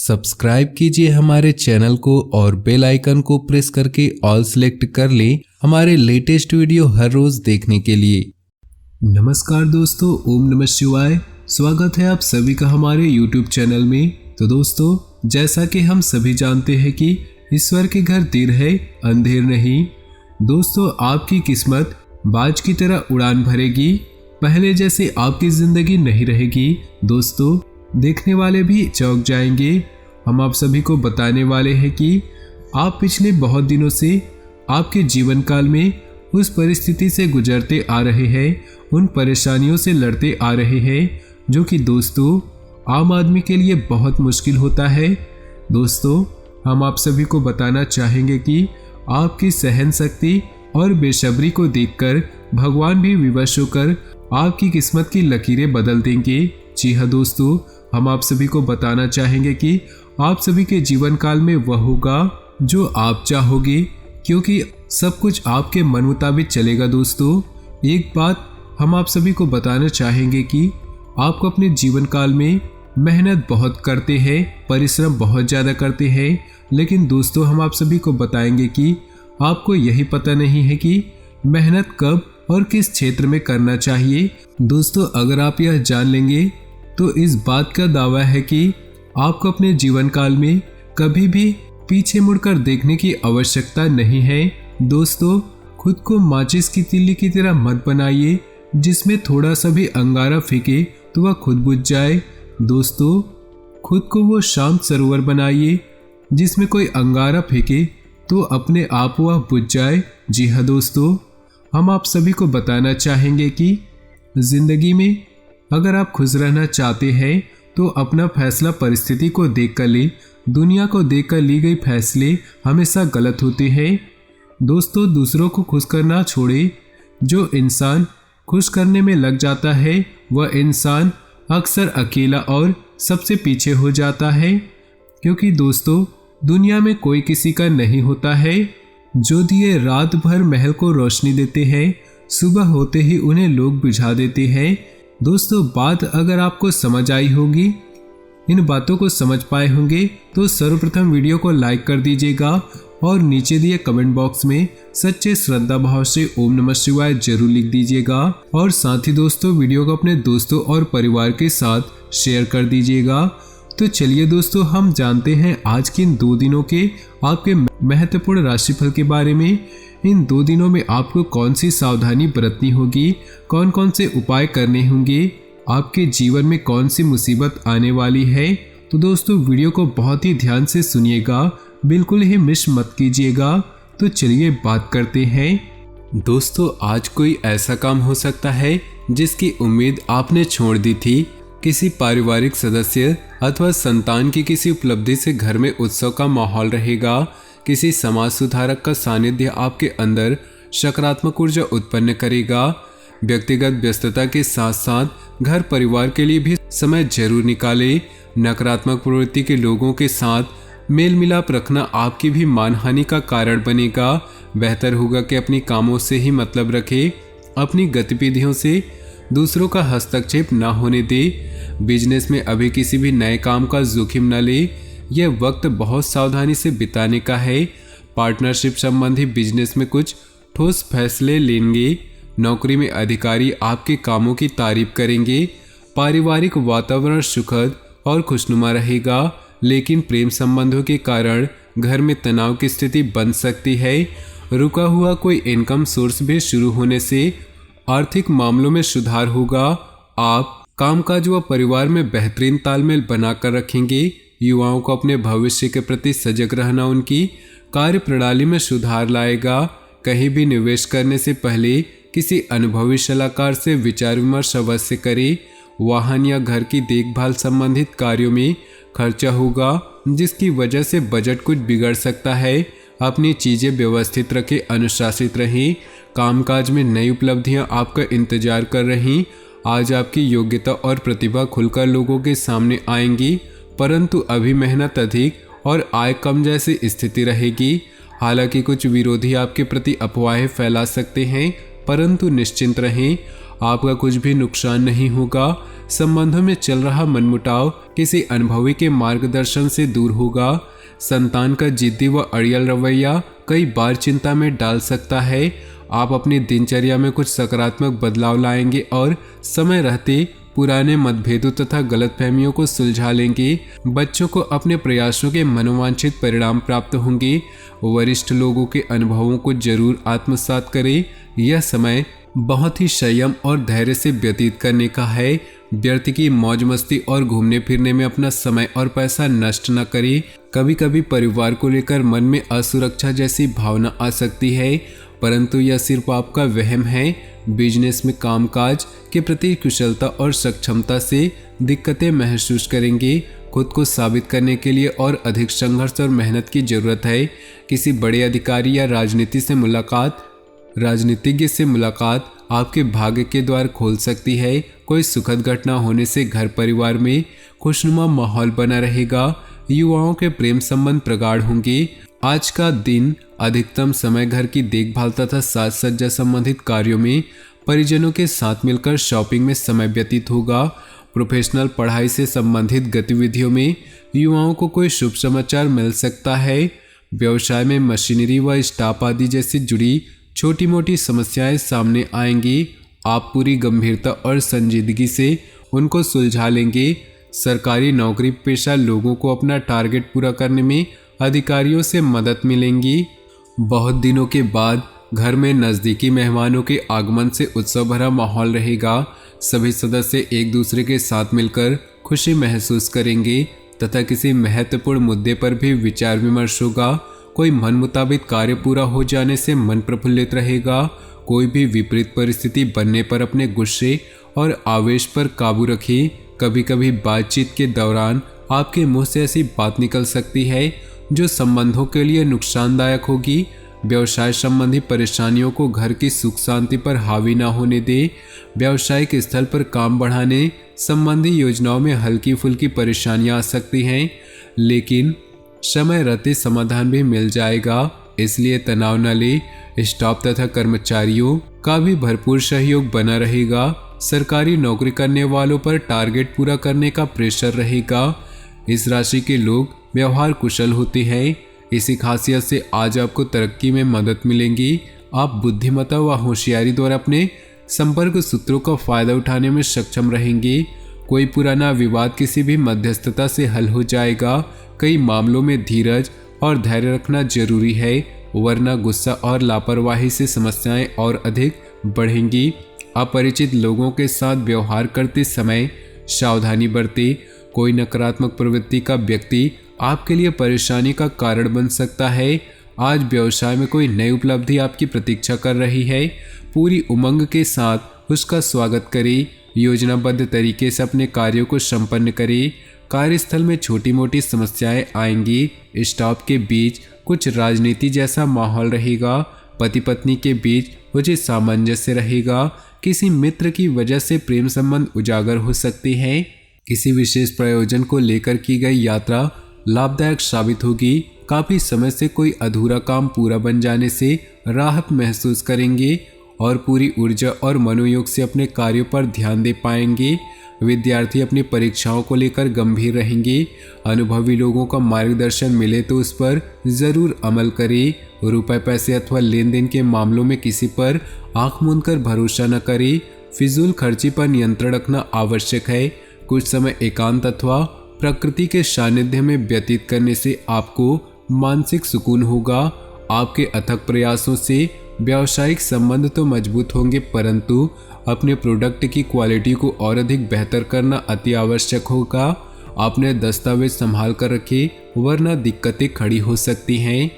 Subscribe कीजिए हमारे channel को और बेल आइकन को प्रेस करके ऑल सेलेक्ट कर लें हमारे लेटेस्ट वीडियो हर रोज देखने के लिए। नमस्कार दोस्तों, ओम नमः शिवाय। स्वागत है आप सभी का हमारे YouTube चैनल में। तो दोस्तों, जैसा कि हम सभी जानते हैं कि ईश्वर के घर देर है अंधेर नहीं। दोस्तों, आपकी किस्मत बाज की तरह उड़ान भरेगी। पहले जैसे आपकी जिंदगी नहीं रहेगी। दोस्तों, देखने वाले भी चौंक जाएंगे। हम आप सभी को बताने वाले हैं कि आप पिछले बहुत दिनों से आपके जीवन काल में उस परिस्थिति से गुजरते आ रहे हैं, उन परेशानियों से लड़ते आ रहे हैं जो कि दोस्तों आम आदमी के लिए बहुत मुश्किल होता है। दोस्तों, हम आप सभी को बताना चाहेंगे कि आपकी सहन शक्ति और बेसब्री को देखकर भगवान भी विवश होकर आपकी किस्मत की लकीरें बदल देंगे। जी हाँ दोस्तों, हम आप सभी को बताना चाहेंगे कि आप सभी के जीवन काल में वह होगा जो आप चाहोगे, क्योंकि सब कुछ आपके मन मुताबिक चलेगा। दोस्तों, एक बात हम आप सभी को बताना चाहेंगे कि आपको अपने जीवन काल में मेहनत बहुत करते हैं, परिश्रम बहुत ज़्यादा करते हैं, लेकिन दोस्तों हम आप सभी को बताएंगे कि आपको यही पता नहीं है कि मेहनत कब और किस क्षेत्र में करना चाहिए। दोस्तों, अगर आप यह जान लेंगे तो इस बात का दावा है कि आपको अपने जीवन काल में कभी भी पीछे मुड़कर देखने की आवश्यकता नहीं है। दोस्तों, खुद को माचिस की तीली की तरह मत बनाइए जिसमें थोड़ा सा भी अंगारा फेंके तो वह खुद बुझ जाए। दोस्तों, खुद को वो शांत सरोवर बनाइए जिसमें कोई अंगारा फेंके तो अपने आप वह बुझ जाए। जी हाँ दोस्तों, हम आप सभी को बताना चाहेंगे कि जिंदगी में अगर आप खुश रहना चाहते हैं तो अपना फैसला परिस्थिति को देखकर ले। दुनिया को देखकर ली गई फैसले हमेशा गलत होते हैं। दोस्तों, दूसरों को खुश करना छोड़े। जो इंसान खुश करने में लग जाता है वह इंसान अक्सर अकेला और सबसे पीछे हो जाता है, क्योंकि दोस्तों दुनिया में कोई किसी का नहीं होता है। जो दिए रात भर महल को रोशनी देते हैं, सुबह होते ही उन्हें लोग बुझा देते हैं। दोस्तों, बात अगर आपको समझ आई होगी, इन बातों को समझ पाए होंगे, तो सर्वप्रथम वीडियो को लाइक कर दीजिएगा और नीचे दिए कमेंट बॉक्स में सच्चे श्रद्धा भाव से ओम नमः शिवाय जरूर लिख दीजिएगा। और साथ ही दोस्तों, वीडियो को अपने दोस्तों और परिवार के साथ शेयर कर दीजिएगा। तो चलिए दोस्तों, हम जानते हैं आज के इन 2 दिनों के आपके महत्वपूर्ण राशिफल के बारे में। इन 2 दिनों में आपको कौन सी सावधानी बरतनी होगी, कौन कौन से उपाय करने होंगे, आपके जीवन में कौन सी मुसीबत आने वाली है। तो दोस्तों, वीडियो को बहुत ही ध्यान से सुनिएगा, बिल्कुल ही मिस मत कीजिएगा। तो चलिए बात करते हैं। दोस्तों, आज कोई ऐसा काम हो सकता है जिसकी उम्मीद आपने छोड़ दी थी। किसी पारिवारिक सदस्य अथवा संतान की किसी उपलब्धि से घर में उत्सव का माहौल रहेगा। किसी समाज सुधारक का सानिध्य आपके अंदर सकारात्मक ऊर्जा उत्पन्न करेगा। व्यक्तिगत व्यस्तता के साथ साथ घर परिवार के लिए भी समय जरूर निकालें। नकारात्मक प्रवृत्ति के लोगों के साथ मेल मिलाप रखना आपकी भी मानहानि का कारण बनेगा। बेहतर होगा कि अपनी कामों से ही मतलब रखें, अपनी गतिविधियों से दूसरों का हस्तक्षेप न होने दे। बिजनेस में अभी किसी भी नए काम का जोखिम न ले, यह वक्त बहुत सावधानी से बिताने का है। पार्टनरशिप संबंधी बिजनेस में कुछ ठोस फैसले लेंगे। नौकरी में अधिकारी आपके कामों की तारीफ करेंगे। पारिवारिक वातावरण सुखद और खुशनुमा रहेगा, लेकिन प्रेम संबंधों के कारण घर में तनाव की स्थिति बन सकती है। रुका हुआ कोई इनकम सोर्स भी शुरू होने से आर्थिक मामलों में सुधार होगा। आप कामकाज व परिवार में बेहतरीन तालमेल बनाकर रखेंगे। युवाओं को अपने भविष्य के प्रति सजग रहना उनकी कार्य प्रणाली में सुधार लाएगा। कहीं भी निवेश करने से पहले किसी अनुभवी सलाहकार से विचार विमर्श अवश्य करें। वाहन या घर की देखभाल संबंधित कार्यों में खर्चा होगा, जिसकी वजह से बजट कुछ बिगड़ सकता है। अपनी चीज़ें व्यवस्थित रखें, अनुशासित रहें। कामकाज में नई उपलब्धियां आपका इंतजार कर रही। आज आपकी योग्यता और प्रतिभा खुलकर लोगों के सामने आएंगी, परंतु अभी मेहनत अधिक और आय कम जैसी स्थिति रहेगी। हालांकि कुछ विरोधी आपके प्रति अफवाहें फैला सकते हैं, परंतु निश्चिंत रहें। आपका कुछ भी नुकसान नहीं होगा। संबंधों में चल रहा मनमुटाव किसी अनुभवी के मार्गदर्शन से दूर होगा। संतान का जिद्दी व अड़ियल रवैया कई बार चिंता में डाल सकता है। आप अपनी दिनचर्या में कुछ सकारात्मक बदलाव लाएंगे और समय रहते पुराने मतभेदों तथा गलतफहमियों को सुलझा लेंगे। बच्चों को अपने प्रयासों के मनोवांछित परिणाम प्राप्त होंगे। वरिष्ठ लोगों के अनुभवों को जरूर आत्मसात करें। यह समय बहुत ही संयम और धैर्य से व्यतीत करने का है। व्यर्थ की मौज मस्ती और घूमने फिरने में अपना समय और पैसा नष्ट न करें। कभी कभी परिवार को लेकर मन में असुरक्षा जैसी भावना आ सकती है, परंतु यह सिर्फ आपका वहम है। बिजनेस में कामकाज के प्रति कुशलता और सक्षमता से दिक्कतें महसूस करेंगे। खुद को साबित करने के लिए और अधिक संघर्ष और मेहनत की जरूरत है। किसी बड़े अधिकारी या राजनीतिज्ञ से मुलाकात आपके भाग्य के द्वार खोल सकती है। कोई सुखद घटना होने से घर परिवार में खुशनुमा माहौल बना रहेगा। युवाओं के प्रेम संबंध प्रगाढ़ होंगे। आज का दिन अधिकतम समय घर की देखभाल तथा साज सज्जा संबंधित कार्यों में परिजनों के साथ मिलकर शॉपिंग में समय व्यतीत होगा। प्रोफेशनल पढ़ाई से संबंधित गतिविधियों में युवाओं को कोई शुभ समाचार मिल सकता है। व्यवसाय में मशीनरी व स्टाफ आदि जैसी जुड़ी छोटी मोटी समस्याएं सामने आएंगी। आप पूरी गंभीरता और संजीदगी से उनको सुलझा लेंगे। सरकारी नौकरी पेशा लोगों को अपना टारगेट पूरा करने में अधिकारियों से मदद मिलेंगी। बहुत दिनों के बाद घर में नज़दीकी मेहमानों के आगमन से उत्सव भरा माहौल रहेगा। सभी सदस्य एक दूसरे के साथ मिलकर खुशी महसूस करेंगे तथा किसी महत्वपूर्ण मुद्दे पर भी विचार विमर्श होगा। कोई मन मुताबिक कार्य पूरा हो जाने से मन प्रफुल्लित रहेगा। कोई भी विपरीत परिस्थिति बनने पर अपने गुस्से और आवेश पर काबू रखें। कभी कभी बातचीत के दौरान आपके मुंह से ऐसी बात निकल सकती है जो संबंधों के लिए नुकसानदायक होगी। व्यवसाय संबंधी परेशानियों को घर की सुख शांति पर हावी ना होने दे। व्यावसायिक स्थल पर काम बढ़ाने संबंधी योजनाओं में हल्की फुल्की परेशानियां आ सकती हैं, लेकिन समय रहते समाधान भी मिल जाएगा, इसलिए तनाव न ले। स्टाफ तथा कर्मचारियों का भी भरपूर सहयोग बना रहेगा। सरकारी नौकरी करने वालों पर टारगेट पूरा करने का प्रेशर रहेगा। इस राशि के लोग व्यवहार कुशल होते हैं। इसी खासियत से आज आपको तरक्की में मदद मिलेगी। आप बुद्धिमत्ता व होशियारी द्वारा अपने संपर्क सूत्रों का फायदा उठाने में सक्षम रहेंगे। कोई पुराना विवाद किसी भी मध्यस्थता से हल हो जाएगा। कई मामलों में धीरज और धैर्य रखना जरूरी है, वरना गुस्सा और लापरवाही से समस्याएं और अधिक बढ़ेंगी। अपरिचित लोगों के साथ व्यवहार करते समय सावधानी बरतें। कोई नकारात्मक प्रवृत्ति का व्यक्ति आपके लिए परेशानी का कारण बन सकता है। आज व्यवसाय में कोई नई उपलब्धि आपकी प्रतीक्षा कर रही है। पूरी उमंग के साथ उसका स्वागत करें। योजनाबद्ध तरीके से अपने कार्यों को संपन्न करें। कार्यस्थल में छोटी मोटी समस्याएं आएंगी। स्टाफ के बीच कुछ राजनीति जैसा माहौल रहेगा। पति पत्नी के बीच उचित सामंजस्य रहेगा। किसी मित्र की वजह से प्रेम संबंध उजागर हो सकते हैं। किसी विशेष प्रयोजन को लेकर की गई यात्रा लाभदायक साबित होगी। काफी समय से कोई अधूरा काम पूरा बन जाने से राहत महसूस करेंगे और पूरी ऊर्जा और मनोयोग से अपने कार्यों पर ध्यान दे पाएंगे। विद्यार्थी अपनी परीक्षाओं को लेकर गंभीर रहेंगे। अनुभवी लोगों का मार्गदर्शन मिले तो उस पर जरूर अमल करें। रुपए पैसे अथवा लेन देन के मामलों में किसी पर आंख मूंदकर भरोसा न करें। फिजूल खर्ची पर नियंत्रण रखना आवश्यक है। कुछ समय एकांत अथवा प्रकृति के सानिध्य में व्यतीत करने से आपको मानसिक सुकून होगा। आपके अथक प्रयासों से व्यावसायिक संबंध तो मजबूत होंगे, परंतु अपने प्रोडक्ट की क्वालिटी को और अधिक बेहतर करना अति आवश्यक होगा। आपने दस्तावेज संभाल कर रखे, वरना दिक्कतें खड़ी हो सकती हैं।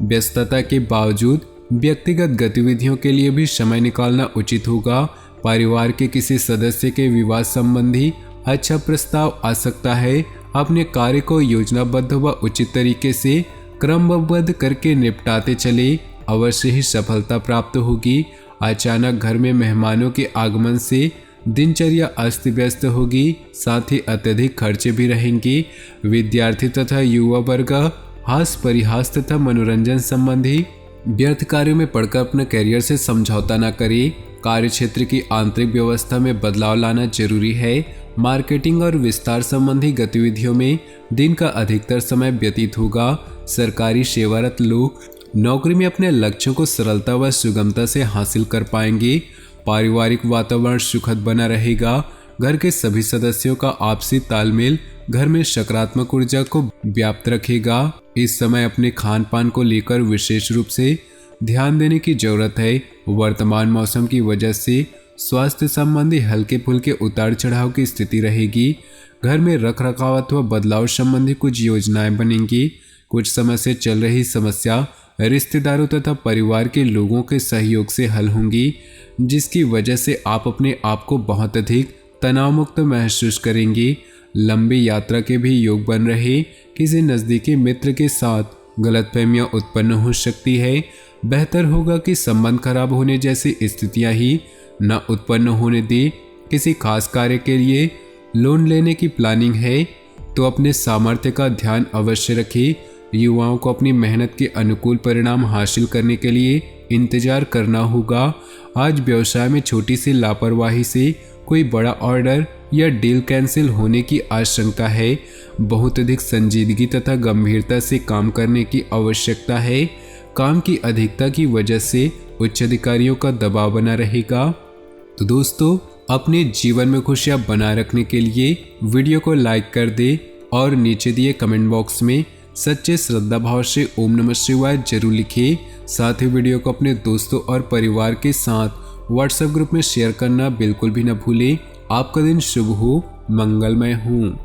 व्यस्तता के बावजूद व्यक्तिगत गतिविधियों के लिए भी समय निकालना उचित होगा। परिवार के किसी सदस्य के विवाह संबंधी अच्छा प्रस्ताव आ सकता है। अपने कार्य को योजनाबद्ध व उचित तरीके से क्रमबद्ध करके निपटाते चले, अवश्य ही सफलता प्राप्त होगी। अचानक घर में मेहमानों के आगमन से दिनचर्या अस्त व्यस्त होगी, साथ ही अत्यधिक खर्चे भी रहेंगे। विद्यार्थी तथा युवा वर्ग हास परिहास तथा मनोरंजन संबंधी व्यर्थ कार्यों में पड़कर अपने करियर से समझौता न करे। कार्यक्षेत्र की आंतरिक व्यवस्था में बदलाव लाना जरूरी है। मार्केटिंग और विस्तार संबंधी गतिविधियों में दिन का अधिकतर समय व्यतीत होगा। सरकारी सेवारत लोग नौकरी में अपने लक्ष्यों को सरलता व सुगमता से हासिल कर पाएंगे। पारिवारिक वातावरण सुखद बना रहेगा। घर के सभी सदस्यों का आपसी तालमेल घर में सकारात्मक ऊर्जा को व्याप्त रखेगा। इस समय अपने खान पान को लेकर विशेष रूप से ध्यान देने की जरूरत है। वर्तमान मौसम की वजह से स्वास्थ्य संबंधी हल्के फुल्के उतार चढ़ाव की स्थिति रहेगी। घर में रख रखाव अथवा बदलाव संबंधी कुछ योजनाएं बनेंगी। कुछ समय से चल रही समस्या रिश्तेदारों तथा परिवार के लोगों के सहयोग से हल होंगी, जिसकी वजह से आप अपने आप को बहुत अधिक तनाव मुक्त महसूस करेंगे। लंबी यात्रा के भी योग बन रहे। किसी नज़दीकी मित्र के साथ गलतफहमियां उत्पन्न हो सकती है। बेहतर होगा कि संबंध खराब होने जैसी स्थितियां ही न उत्पन्न होने दे। किसी खास कार्य के लिए लोन लेने की प्लानिंग है तो अपने सामर्थ्य का ध्यान अवश्य रखें। युवाओं को अपनी मेहनत के अनुकूल परिणाम हासिल करने के लिए इंतजार करना होगा। आज व्यवसाय में छोटी सी लापरवाही से कोई बड़ा ऑर्डर या डील कैंसिल होने की आशंका है। बहुत अधिक संजीदगी तथा गंभीरता से काम करने की आवश्यकता है। काम की अधिकता की वजह से उच्च अधिकारियों का दबाव बना रहेगा। तो दोस्तों, अपने जीवन में खुशियां बनाए रखने के लिए वीडियो को लाइक कर दे और नीचे दिए कमेंट बॉक्स में सच्चे श्रद्धा भाव से ओम नमः शिवाय जरूर लिखिए। साथ ही वीडियो को अपने दोस्तों और परिवार के साथ व्हाट्सएप ग्रुप में शेयर करना बिल्कुल भी न भूलें। आपका दिन शुभ हो, मंगलमय हो।